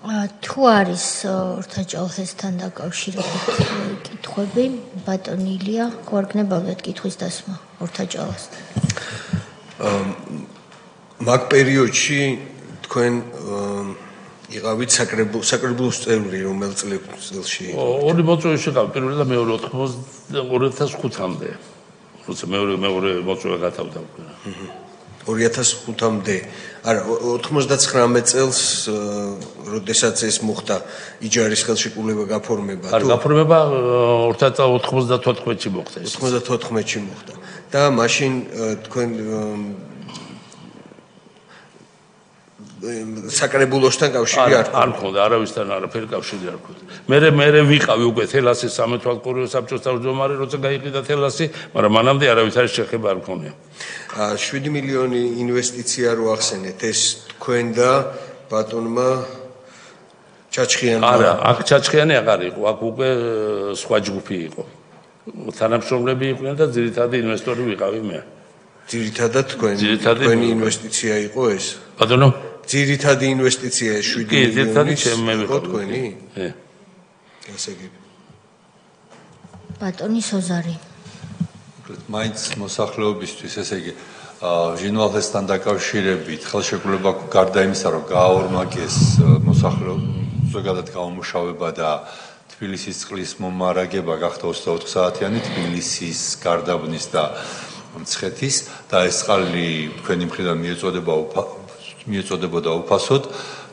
თუ არის ორთაჭალხესთან დაკავშირებით კითხვები, ბატონი ილია, გვარგნებავდეთ კითხვის დასმა ორთაჭალხესთან. მაგ პერიოდში თქვენ იყავით საკრებულოს წევრი, რომელ წელში? ორი მოწვევის შეყავ, პირველი და მეორე 2005-მდე. როცა მეორე მოწვევა გათავდა. 2005-მდე. არა, 99 წელს, როდესაც ეს მოხდა, იჯარის ხელშეკრულება გაფორმება. არა, გაფორმება 94-ში მოხდა. 94-ში მოხდა. და მაშინ თქვენ საკრებულოსთან კავშირი არ ქონდა, არავისთან არაფერი კავშირი არ ქონდა. მე ვიყავი უკვე თელასის სამეთვალყურეო საბჭოს თავმჯდომარე, როცა გაიყიდა თელასი, მაგრამ მანამდე არავის არის შეხება არ ქონია. 7 მილიონი ინვესტიცია რო ახსენეთ, ეს თქვენ და ბატონმა ჩაჩხიანმა? არა, აქ ჩაჩხიანი აღარ იყო, აქ უკვე სხვა ჯგუფი იყო. თანამშრომლები იყვნენ და ძირითადი ინვესტორი ვიყავი მე. ძირითადად თქვენი ინვესტიცია იყო ეს? ბატონო? ძირითადი ინვესტიცია 7 მილიონი იყო თქვენი? ესე იგი. ბატონი სოზარი. მაინც მოსახლეობისთვის, ესე იგი, ჟინვალხესთან დაკავშირებით ხელშეკრულება გარდა იმისა, რომ გააორმაგეს ზოგადად გაუმუშავება და თბილისის წყლის მომარაგება გახდა 24 საათიანი თბილისის გარდაბნის და მცხეთის და ეს წყალი თქვენი მხრიდან მიეწოდებოდა უფასოდ.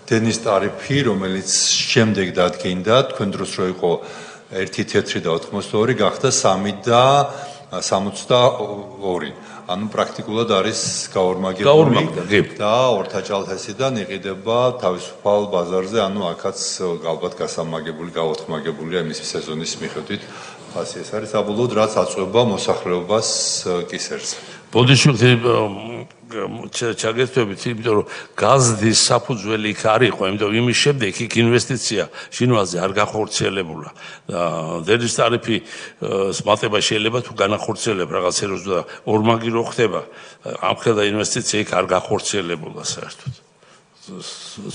დენის ტარიფი, რომელიც შემდეგ დადგინდა, თქვენ დროს რო იყო 1 თეთრი და 82, გახდა 3 და 62. ანუ პრაქტიკულად არის გაორმაგებული და ორთაჭალხესიდან იყიდება თავისუფალ ბაზარზე, ანუ აქაც ალბათ გასამაგებული, გაოთხმაგებულია იმის სეზონის მიხედვით. ასე ეს არის საბოლოოდ, რაც აწვება მოსახლეობას კისერზე. ბოდიშვილი ჩაგერთვებით, იმიტომ რომ გაზდის საფუძველი იქ არ იყო, იმიტომ იმის შემდეგ იქ ინვესტიცია ჟინვალზე არ გახორციელებულა. დენის ტარიფი მატება შეიძლება თუ განახორციელებ რაღაც ეროს და ორმაგი რო ხდება, ამხელა ინვესტიცია იქ არ გახორციელებულა საერთოდ.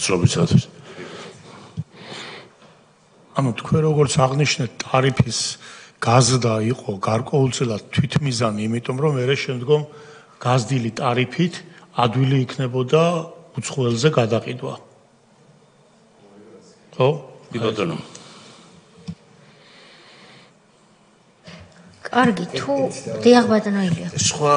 ცნობისათვის. ანუ თქვენ როგორც აღნიშნეთ, ტარიფის გაზდა იყო გარკვეულწილად თვითმიზანი, იმიტომ რომ მერე შემდგომ გაზდილი ტარიფით ადვილი იქნებოდა უცხოელზე გადაყიდვა. ხო? ბატონო. კარგი, თუ დიახ ბატონო ილია. სხვა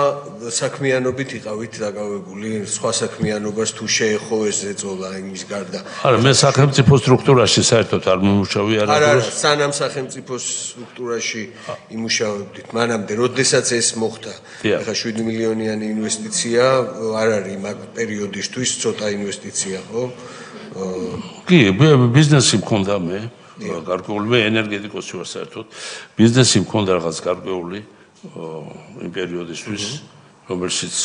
საქმიანობით იყავით დაკავებული, სხვა საქმიანობას თუ შეეხო ეს ეწოლა იმის გარდა. არა, მე სახელმწიფო სტრუქტურაში საერთოდ არ მიმუშავე არა. არა, სანამ სახელმწიფო სტრუქტურაში იმუშავებდით, მანამდე, როდესაც ეს მოხდა, ახლა 7 მილიონიანი ინვესტიცია არ არის მაგ პერიოდისთვის ცოტა ინვესტიცია, ხო? კი, ბიზნესი მქონდა მე. გარკვეული მე ენერგეტიკოსი ვარ საერთოდ. ბიზნესი მქონდა რაღაც გარკვეული იმ პერიოდისთვის, რომელშიც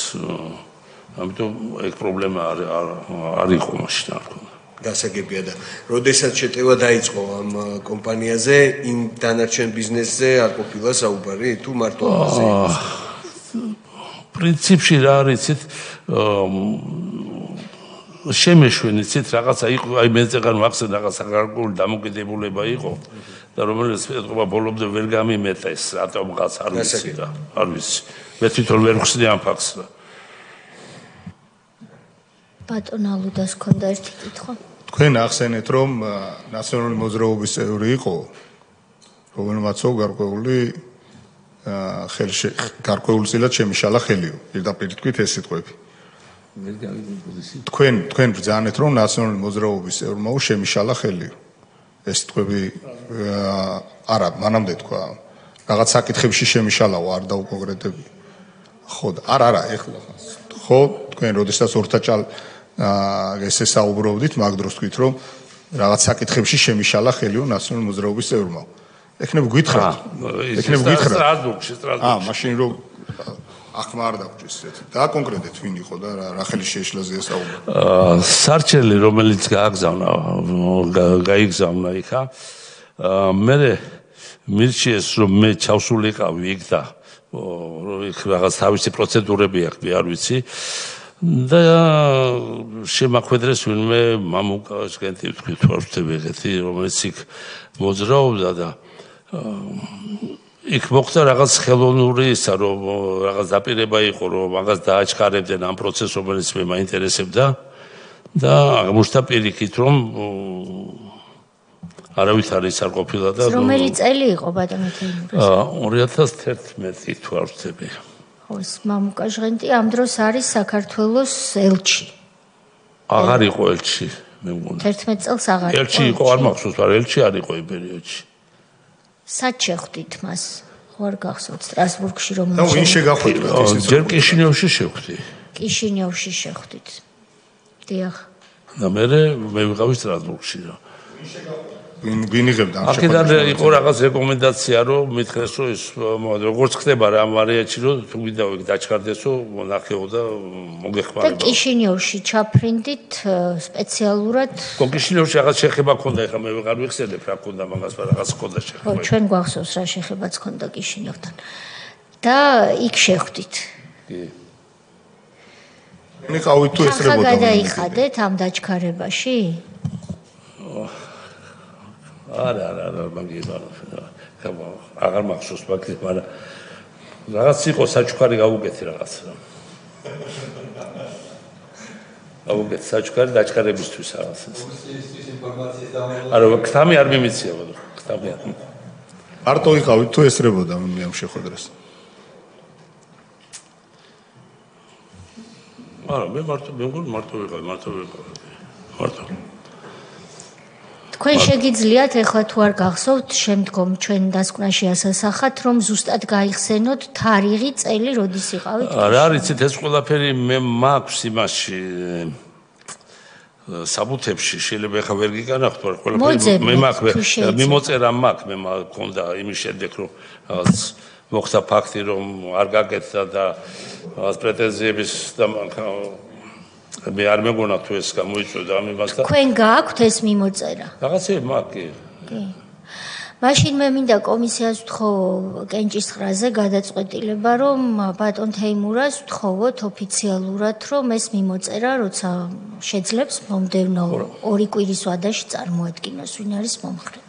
ამიტომ ეგ პრობლემა არ იყო მაშინ არ ქონდა. გასაგებია და როდესაც შეტევა დაიწყო ამ კომპანიაზე, იმ დანარჩენ ბიზნესზე არ ყოფილა საუბარი თუ მარტო ამაზე? პრინციპში რა არის იცით შემეშვენიცით რაღაცა იყო, აი მე წეგან ვახსენ რაღაცა გარკვეული დამოკიდებულება იყო და რომელიც ეთქობა ბოლომდე ვერ გამიმეტეს, რატომღაც არ ვიცი რა, არ ვიცი. მე თვითონ ვერ ვხსნი ამ ფაქტს რა. ბატონ ალუდას ქონდა ერთი კითხვა. თქვენ ახსენეთ, რომ ნაციონალური მოძრაობის წევრი იყო, რომელმაცო გარკვეულწილად შემიშალა ხელიო. პირდაპირ თქვით ეს სიტყვები. თქვენ ბრძანეთ, რომ ნაციონალური მოძრაობის წევრმა შემიშალა ხელიო. ეს სიტყვები არა, მანამდე თქვა. რაღაც საკითხებში შემიშალაო, არ დაუკონკრეტები. ხო, არა, ეხლა ხო, თქვენ როდესაც ორთაჭალ ესე საუბრობდით, მაგ დროს თქვით, რომ რაღაც საკითხებში შემიშალა ხელიო ნაციონალური მოძრაობის წევრმა. ეხნებ გითხრათ. სტრასბურგში. მაშინ რომ ახმა არ დაგვჭირს ესეთი. და კონკრეტეთ ვინ იყო და რა ხელი შეეშლაზია საუბარი? სარჩელი, რომელიც გაიგზავნა იქა, მე მირჩიეს, რომ მე ჩავსულიყავი იქ და იქ რაღაც თავისი პროცედურები აქვს, არ ვიცი. და შემახვედრეს ვინმე მამუკას გენტი თქვით ვარჩები ეგეთი რომელიც იქ მოძრაობდა და იქ მოხდა რაღაც ხელოვნური ისა რომ რაღაც დაპირება იყო რომ მაგას დააჩქარებდნენ ამ პროცესს რომელიც მე მაინტერესებდა და აღმოჩნდა პირიქით რომ არავით არის არ ყოფილა და რომელი წელი იყო ბატონო თეიმურაზ 2011 თუ არ ვცდები ხო ეს მამუკა ჟღენტი ამ დროს არის საქართველოს ელჩი აღარ იყო ელჩი მე მგონი 11 წელს აღარ იყო ელჩი იყო არ მახსოვს მაგრამ ელჩი არ იყო იმ პერიოდში სად შეხვდით მას ხო არ გახსოვთ სტრასბურგში რომ და ვინ შეგახვედრეთ ისე ჯერ კიშინიოვში შევხვდი კიშინიოვში შეხვდით დიახ და მე ვიყავი სტრასბურგში რა ვინ იღებდა ამ აქედან იყო რაღაც რეკომენდაცია რომ მითხრეს რომ ეს როგორც ხდება რა ამ ვარიანტში რომ თუ ვიდა იქ დაჩქარდესო ნახეო და მოგეხმარება და კიშინიოვში ჩაფრინდით სპეციალურად კიშინიოვში რაღაც შეხება ქონდა ეხლა მე ვეღარ ვიხსენებ რა ქონდა მაგას რაღაც ქონდა შეხება ხო ჩვენ გვახსოვს რა შეხებაც ქონდა კიშინიოვთან და იქ შეხვდით კი მიყავით თუ ესრებოდა ხა გადაიხადეთ ამ დაჩქარებაში არა მაგის აღარ მახსოვს მაგის მაგრამ რაღაც იყო საჩუქარი გავუკეთე რაღაც გავუკეთე საჩუქარი დაჩქარებისთვის რაღაც არა ქთამი არ მიმიცია ქთამი არ მარტო იყავით თუ ესრებოდა მე ამ შეხვედრას არა მე მარტო ვიყავი მარტო თქვენ შეგიძლიათ ეხლა თუ არ გახსოვთ შემდგომ ჩვენ დასკვნაში ასასახათ რომ ზუსტად გაიხსენოთ თარიღი წელი როდის იყავით რა არიცით ეს ყველაფერი მე მაქვს იმაში საბუთებში შეიძლება ეხლა ვერ გიგანახთ მაგრამ ყველაფერი მე მაქვს მიმოწერა მაქვს მე მქონდა იმის შემდეგ რომ რაღაც მოხდა ფაქტი რომ არ გაკეთდა და რაღაც პრეტენზიების და მე არ მეგონა თუ ეს გამოიწვევდა ამებას და თქვენ გააქვთ ეს მიმოწერა რაღაცები მაქვს კი მაშინ მე მინდა კომისიას ვთხოვ კენჭისყრაზე გადაწყვეტილება რომ ბატონ თეიმურაზ ვთხოვოთ ოფიციალურად რომ ეს მიმოწერა როცა შეძლებს მომდევნო 2 კვირის ვადაში წარმოადგინოს ვინ არის მომხრე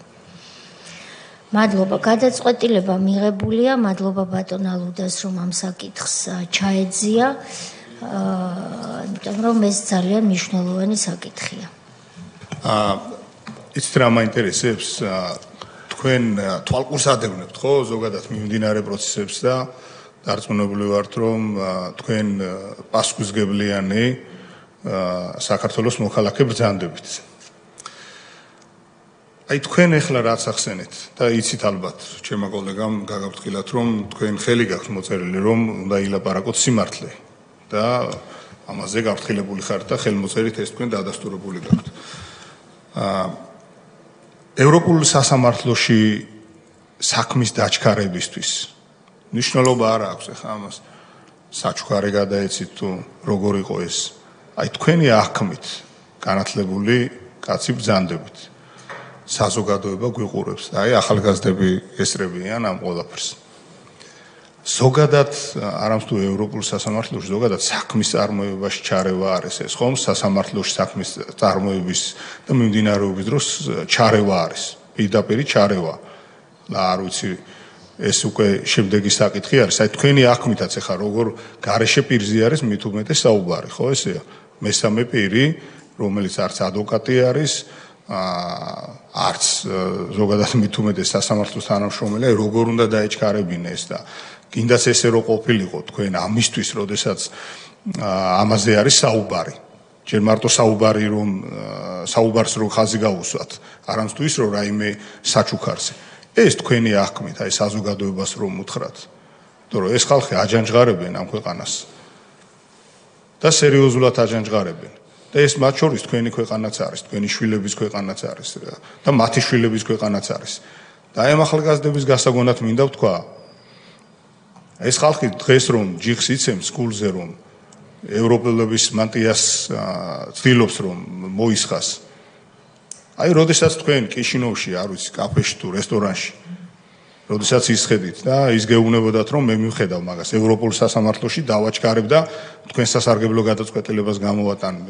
მადლობა გადაწყვეტილება მიღებულია მადლობა ბატონ ალუდას რომ ამ საკითხს ჩაეძია იმიტომ რომ ეს ძალიან მნიშვნელოვანი საკითხია. იცით რა მაინტერესებს თქვენ თვალყურსადევნებთ ხო ზოგადად მიმდინარე პროცესებს და დარწმუნებული ვართ რომ თქვენ პასუხისმგებლიანი საქართველოს მოქალაქე ბრძანდებით. აი თქვენ ახლა რაც ახსენეთ და იცით ალბათ ჩემმა კოლეგამ გაგაფრთხილათ რომ თქვენ ხელი გაქვთ მოწერილი რომ უნდა ილაპარაკოთ სიმართლე. და ამაზე გაფრთხილებული ხართ და ხელმოწერით ეს თქვენ დადასტურებული გაქვთ. ევროპულ სასამართლოში საქმის დაჩქარებისთვის მნიშვნელობა არ აქვს ახლა ამას საჩუქარი გადაეცით თუ როგორ იყო ეს. აი თქვენი აღქმით განათლებული კაცი ბრძანდებით. საზოგადოება გვიყურებს. აი ახალგაზრდები ესწრებიან ამ ყველაფერს. ზოგადად არამსთუ ევროპულ სასამართლოში ზოგადად საქმის წარმოებაში ჩარევა არის ეს ხომ სასამართლოში საქმის წარმოების და მიმდინარეობის დროს ჩარევა არის პირდაპირ ჩარევა და არ ვიცი ეს უკვე შემდეგი საკითხი არის აი თქვენი აღქმითაც ახლა როგორ გარეშე პირზე არის მით უმეტეს საუბარი ხო ესეა მესამე პირი რომელიც არც ადვოკატი არის არც ზოგადად მით უმეტეს სასამართლოს თანამშრომელი როგორ უნდა დაეჩქარებინეს და კიდაც ესე რო ყოფილიყო თქვენ ამისთვის როდესაც ამაზე არის საუბარი ჯერ მარტო საუბარი რომ საუბარს რო ხაზი გაუსვათ არამსთუ ის რომ რაიმე საჩუქარზე ეს თქვენი აღქმით აი საზოგადოებას რომ უთხრათ იმიტომ რომ ეს ხალხი აჯანჯღარებენ ამ ქვეყანას და სერიოზულად აჯანჯღარებენ და ეს მათ შორის თქვენი ქვეყანაც არის თქვენი შვილების ქვეყანაც არის და მათი შვილების ქვეყანაც არის და აი ამ ახალგაზრდების გასაგონად მინდა ვთქვა ეს ხალხი დღეს რომ ჯიხს იცემს სკულზე რომ ევროპელების მანტიას ცდილობს რომ მოისხას აი როდესაც თქვენ კიშინოვში არ ვიცი კაფეში თუ რესტორანში როდესაც ისხედით და ის გეუბნებოდათ რომ მე მივხედავ მაგას ევროპულ სასამართლოში დავაჩქარებ და თქვენ სასარგებლო გადაწყვეტილებას გამოვატანებ.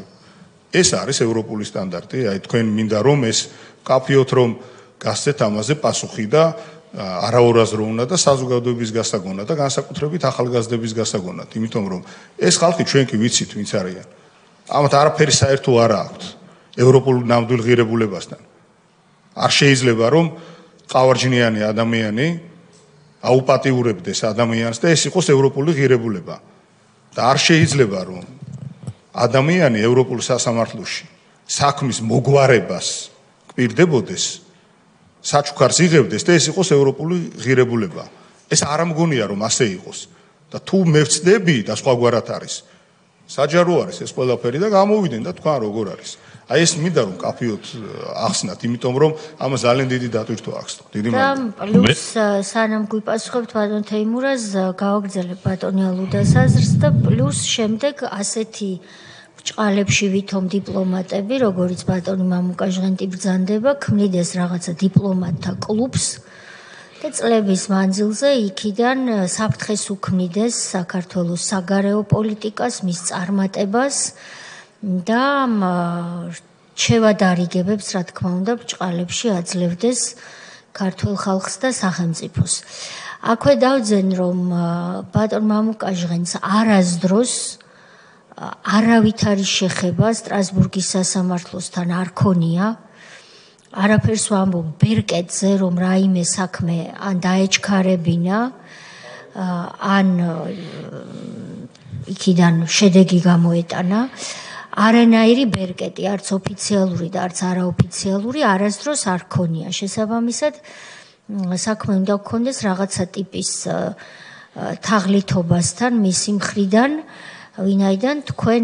ეს არის ევროპული სტანდარტი, აი თქვენ მინდა რომ ეს კაფიოთ რომ გასცეთ ამაზე პასუხი და არაორაზრო უნდა და საზოგადოების გასაგონად და განსაკუთრებით ახალგაზრდების გასაგონად, იმიტომ რომ ეს ხალხი ჩვენ კი ვიცით ვინც არიან. ამათ არაფერი საერთო არ აქვს ევროპულ ნამდვილ ღირებულებასთან. არ შეიძლება რომ ყავარჯნიანი ადამიანი აუპატიურებდეს ადამიანს და ეს იყოს ევროპული ღირებულება. და არ შეიძლება რომ ადამიანი ევროპულ სასამართლოში საქმის მოგვარებას კვირდებოდეს, საჩუქარს იღებდეს და ეს იყოს ევროპული ღირებულება. ეს არ მგონია რომ ასე იყოს. და თუ მე ვწდები და სხვაგვარად არის. საჯარო არის ეს ყველაფერი და გამოვიდნენ და თქვა როგორ არის. აი ეს მინდა რომ კაფიოთ ახსნათ, იმიტომ რომ ამ ძალიან დიდი დატვირთვა აქვს. დიდი მადლობა. პლუს სანამ გვიპასუხებთ ბატონ თეიმურაზ, გავაგრძელებ ბატონი ალუდას აზრს და პლუს შემდეგ ასეთი ბრჭყალებში ვითომ დიპლომატები, როგორც ბატონი მამუკა ჟღენტი ბრძანდება, ქმნიდეს რაღაცა დიპლომატთა კლუბს და წლების მანძილზე იქიდან საფრთხეს უქმნიდეს საქართველოს საგარეო პოლიტიკას, მის წარმატებას და შევადარიგებებს, რა თქმა უნდა, ბრჭყალებში აძლევდეს ქართულ ხალხს და სახელმწიფოს. აქვე დავძენ, რომ ბატონ მამუკა ჟღენტს არასდროს არავით არის შეხება სტრასბურგის სასამართლოსთან არ ქონია. არაფერს ვამბობ ბერკეტზე, რომ რაიმე საქმე ან დაეჩქარებინა, ან იქიდან შედეგი გამოეტანა. არანაირი ბერკეტი, არც ოფიციალური და არც არაოფიციალური არასდროს არ ქონია. შესაბამისად, საქმე უნდა გქონდეს რაღაცა ტიპის თაღლითობასთან მისი მხრიდან, ვინაიდან თქვენ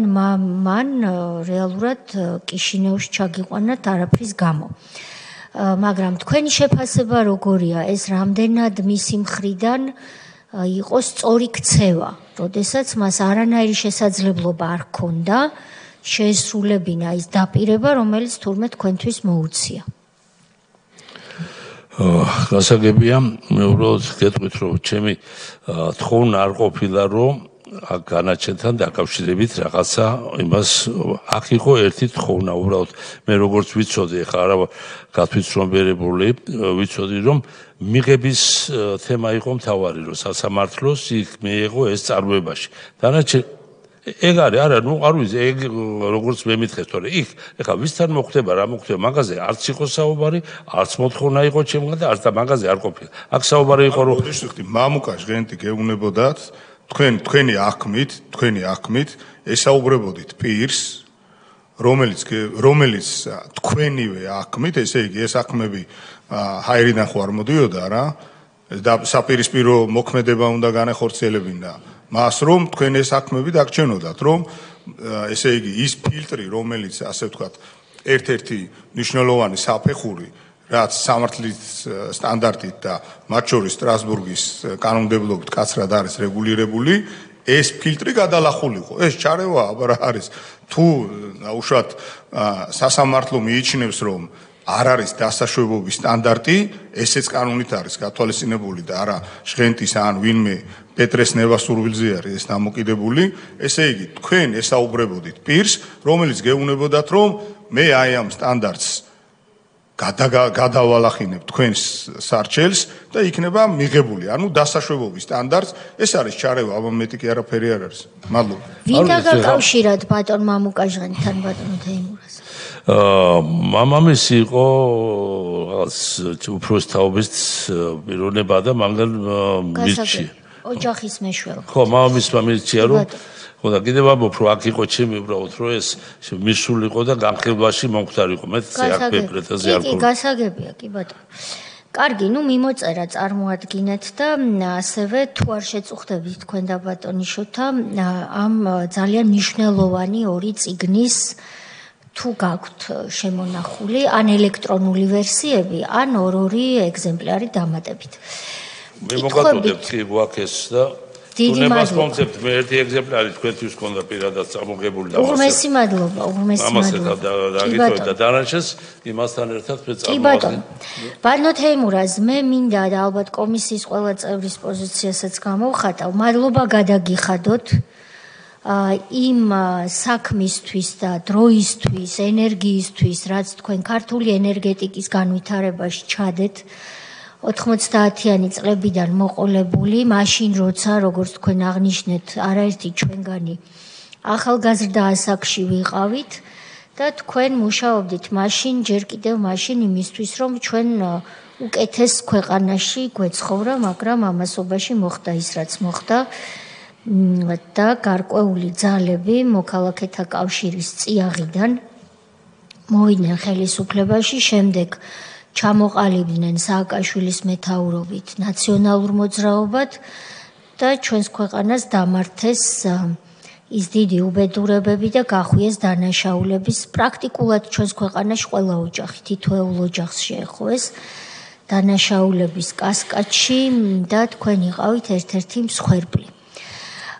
მან რეალურად კიშინევში ჩაგიყვანათ არაფრის გამო. მაგრამ თქვენი შეფასება როგორია, ეს რამდენად მისი მხრიდან იყო სწორი ქცევა, როდესაც მას არანაირი შესაძლებლობა არ ჰქონდა შეესრულებინა ის დაპირება, რომელიც თურმე თქვენთვის მოუწია. გასაგებია, მე უბრალოდ გეტყვით, რომ ჩემი თხოვნა არ ყოფილა, რომ განაჩენთან დაკავშირებით რაღაცა იმას აქ იყო ერთი თხოვნა, უბრალოდ მე როგორც ვიცოდი, ხა არა გათვითცნობიერებული, ვიცოდი, რომ მიღების თემა იყო მთავარი, რომ სასამართლოს იქ მიიღო ეს წარმოებაში. დანარჩენ ეგ არის, არა, ნუ არ ვიცი, ეგ როგორც მე მითხეს, თორე იქ, ეხლა ვისთან მოხდება, რა მოხდება, მაგაზე არც იყო საუბარი, არც მოთხოვნა იყო ჩემგან და არც და მაგაზე არ ყოფილა. აქ საუბარი იყო, რომ მამუკა ჟღენტი გეუბნებოდათ, თქვენი აღქმით ესაუბრებოდით პირს, რომელიც თქვენივე აღქმით, ესე იგი, ეს აღქმები ჰაერიდან ხო არ მოდიოდა რა და საპირისპირო მოქმედება უნდა განეხორციელებინა. მას რომ თქვენ ეს საქმეები დაგჩენოდათ, რომ ესე იგი ის ფილტრი, რომელიც ასე ვთქვათ, ერთ-ერთი მნიშვნელოვანი საფეხური, რაც სამართლის სტანდარტით და მათ შორის სტრასბურგის კანონმდებლობით კაცრად არის რეგულირებული, ეს ფილტრი გადალახულიყო. ეს ჩარევა აბა არის. თუ უშუალოდ სასამართლო მიიჩნევს, რომ არ არის დასაშვებობის სტანდარტი, ესეც კანონით არის გათვალისწინებული და არა ჟღენტის ან ვინმე პეტრეს ნევასურვილზე არის ეს დამოკიდებული. ესე იგი, თქვენ ესაუბრებოდით პირს, რომელიც გეუბნებოდათ, რომ მე აი ამ სტანდარტს გადავალახინებ თქვენს სარჩელს და იქნება მიღებული. ანუ დასაშვებობის სტანდარტს, ეს არის ჩარევა, აბა მეტი კი არაფერი არ არის. მადლობა. ვინ დაგაკავშირათ ბატონ მამუკა ჟღენტთან ბატონ თეიმურაზ? მამამისი იყო რაღაც უფროს თაობის პიროვნება და მაგალ მირჩი. ოჯახის მეშვეობა. ხო, მამამისმა მირჩია, რომ ხო და კიდევ ამბობ, რომ აქ იყო ჩემი უბრალოდ, რომ ეს მისულიყო და განხილვაში მომხდარიყო. მე აქ პრეტენზია არ გქონდა. კი, გასაგებია, კი ბატონო. კარგი, ნუ მიმოწერა წარმოადგინეთ და ასევე თუ არ შეწუხდებით თქვენ და ბატონიშოთა ამ ძალიან მნიშვნელოვანი ორი წიგნის თუ გაქვთ შემონახული ან ელექტრონული ვერსიები, ან ორ-ორი ეგზემპლარი დამატებით. მე მოგატოვებთ კი გვაქვს ეს და დიდი მადლობა. მე ერთი ეგზემპლარი თქვენთვის ჰქონდა პირადად წამოგებული და უღმესი მადლობა, უღმესი მადლობა. და დანარჩენს იმასთან ერთად მე წამოვაგდი. კი ბატონო. ბატონო თეიმურაზ, მე მინდა და ალბათ კომისიის ყველა წევრის პოზიციასაც გამოვხატავ. მადლობა გადაგიხადოთ. იმ საქმისთვის და დროისთვის, ენერგიისთვის, რაც თქვენ ქართული ენერგეტიკის განვითარებაში ჩადეთ 90-იანი წლებიდან მოყოლებული, მაშინ როცა როგორც თქვენ აღნიშნეთ, არაერთი ჩვენგანი ახალგაზრდა ასაკში ვიყავით და თქვენ მუშაობდით მაშინ, ჯერ კიდევ მაშინ იმისთვის, რომ ჩვენ უკეთეს ქვეყანაში გვეცხოვრა, მაგრამ ამასობაში მოხდა ის, რაც მოხდა. და გარკვეული ძალები მოქალაქეთა კავშირის წიაღიდან მოვიდნენ ხელისუფლებაში, შემდეგ ჩამოყალიბდნენ სააკაშვილის მეთაურობით ნაციონალურ მოძრაობად და ჩვენს ქვეყანას დამართეს ის დიდი უბედურებები და გახვიეს დანაშაულების პრაქტიკულად ჩვენს ქვეყანაში ყველა ოჯახი, თითოეულ ოჯახს შეეხოეს დანაშაულების კასკადში და თქვენ იყავით ერთ-ერთი მსხვერპლი.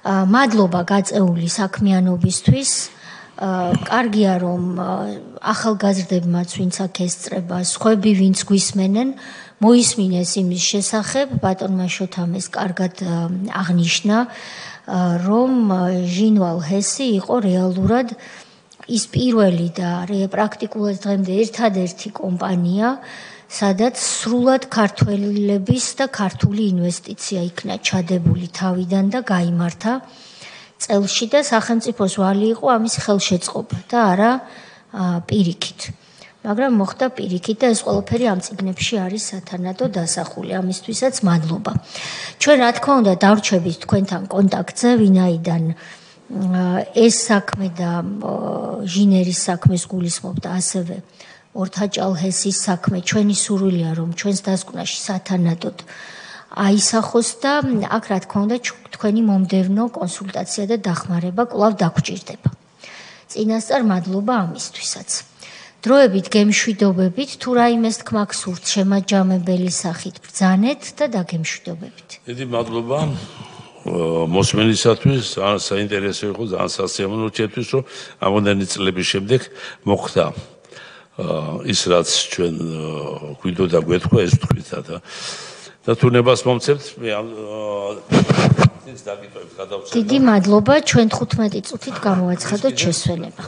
მადლობა გაწეული საქმიანობისთვის. კარგია რომ ახალგაზრდებმაც ვინც აქ ესწრება, სხვები ვინც გვისმენენ, მოისმინეს იმის შესახებ, ბატონმა შოთამ ეს კარგად აღნიშნა, რომ ჟინვალ ჰესი იყო რეალურად ის პირველი და პრაქტიკულად დღემდე ერთადერთი კომპანია, სადაც სრულად ქართველების და ქართული ინვესტიცია იქნა ჩადებული თავიდან და გაიმართა წელში და სახელმწიფოს ვალი იყო ამის ხელშეწყობა და არა პირიქით. მაგრამ მოხდა პირიქით და ეს ყველაფერი ამ წიგნებში არის სათანადო დასახული. ამისთვისაც მადლობა. ჩვენ რა თქმა უნდა დავრჩებით თქვენთან კონტაქტზე, ვინაიდან ეს საქმე და ჟინერის საქმეს გულისხმობ და ასევე ორთაჭალჰესის საქმე ჩვენი სურვილია რომ ჩვენს დასკვნაში სათანადოდ აისახოს და აქ რა თქმა უნდა თქვენი მომდევნო კონსულტაცია და დახმარება კვლავ დაგჭირდება. წინასწარ მადლობა ამისთვისაც. დროებით გემშვიდობებით, თუ რაიმეს თქმა გსურთ შემაჯამებელი სახით ბრძანეთ და დაგემშვიდობებით. დიდი მადლობა მოსმენისათვის, საინტერესო იყო, ძალიან სასიამოვნო ჩემთვის, რომ ამოდენი წლების შემდეგ მოხდა ის რაც ჩვენ გვიდოდა გვეთქვა ეს თქვითა და თუნებას მომცემთ მე დიდი მადლობა ჩვენ 15 წუთით გამოაცხადოთ შესვენება.